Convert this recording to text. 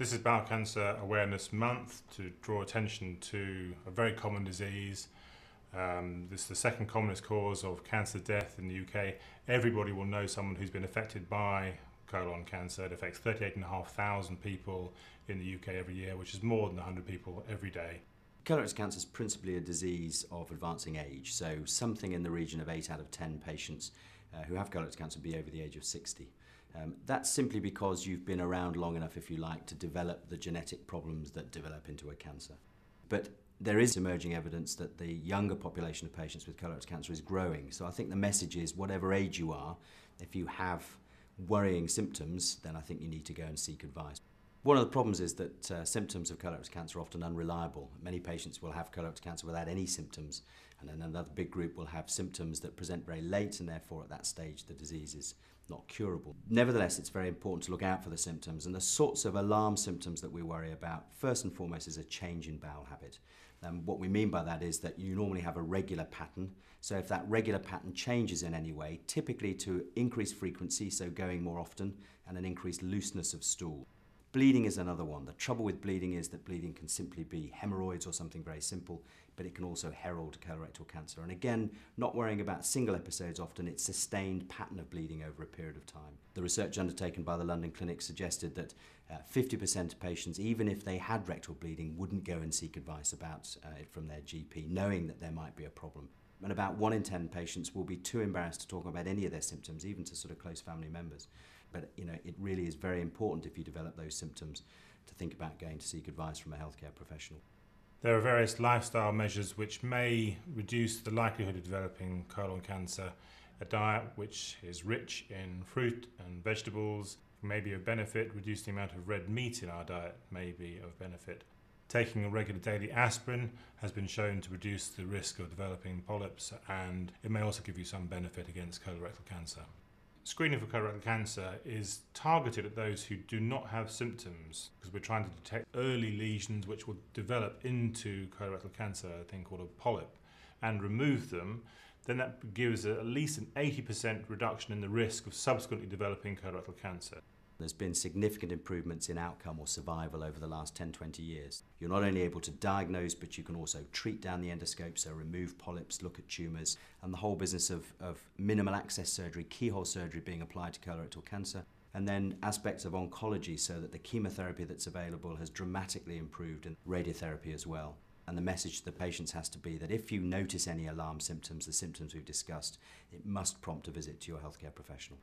This is Bowel Cancer Awareness Month to draw attention to a very common disease. This is the second commonest cause of cancer death in the UK. Everybody will know someone who's been affected by colon cancer. It affects 38,500 people in the UK every year, which is more than 100 people every day. Colorectal cancer is principally a disease of advancing age, so something in the region of 8 out of 10 patients who have colorectal cancer will be over the age of 60. That's simply because you've been around long enough, if you like, to develop the genetic problems that develop into a cancer. But there is emerging evidence that the younger population of patients with colorectal cancer is growing. So I think the message is, whatever age you are, if you have worrying symptoms, then I think you need to go and seek advice. One of the problems is that symptoms of colorectal cancer are often unreliable. Many patients will have colorectal cancer without any symptoms, and then another big group will have symptoms that present very late, and therefore at that stage the disease is not curable. Nevertheless, it's very important to look out for the symptoms, and the sorts of alarm symptoms that we worry about, first and foremost, is a change in bowel habit. What we mean by that is that you normally have a regular pattern, so if that regular pattern changes in any way, typically to increased frequency, so going more often, and an increased looseness of stool. Bleeding is another one. The trouble with bleeding is that bleeding can simply be hemorrhoids or something very simple, but it can also herald colorectal cancer. And again, not worrying about single episodes often, it's sustained pattern of bleeding over a period of time. The research undertaken by the London Clinic suggested that 50% of patients, even if they had rectal bleeding, wouldn't go and seek advice about it from their GP, knowing that there might be a problem. And about 1 in 10 patients will be too embarrassed to talk about any of their symptoms, even to sort of close family members. But it really is very important, if you develop those symptoms, to think about going to seek advice from a healthcare professional. There are various lifestyle measures which may reduce the likelihood of developing colon cancer. A diet which is rich in fruit and vegetables may be of benefit. Reduce the amount of red meat in our diet may be of benefit. Taking a regular daily aspirin has been shown to reduce the risk of developing polyps, and it may also give you some benefit against colorectal cancer. Screening for colorectal cancer is targeted at those who do not have symptoms, because we're trying to detect early lesions which will develop into colorectal cancer, a thing called a polyp, and remove them. Then that gives at least an 80% reduction in the risk of subsequently developing colorectal cancer. There's been significant improvements in outcome or survival over the last 10-20 years. You're not only able to diagnose, but you can also treat down the endoscope, so remove polyps, look at tumours, and the whole business of minimal access surgery, keyhole surgery being applied to colorectal cancer, and then aspects of oncology, so that the chemotherapy that's available has dramatically improved, and radiotherapy as well. And the message to the patients has to be that if you notice any alarm symptoms, the symptoms we've discussed, it must prompt a visit to your healthcare professional.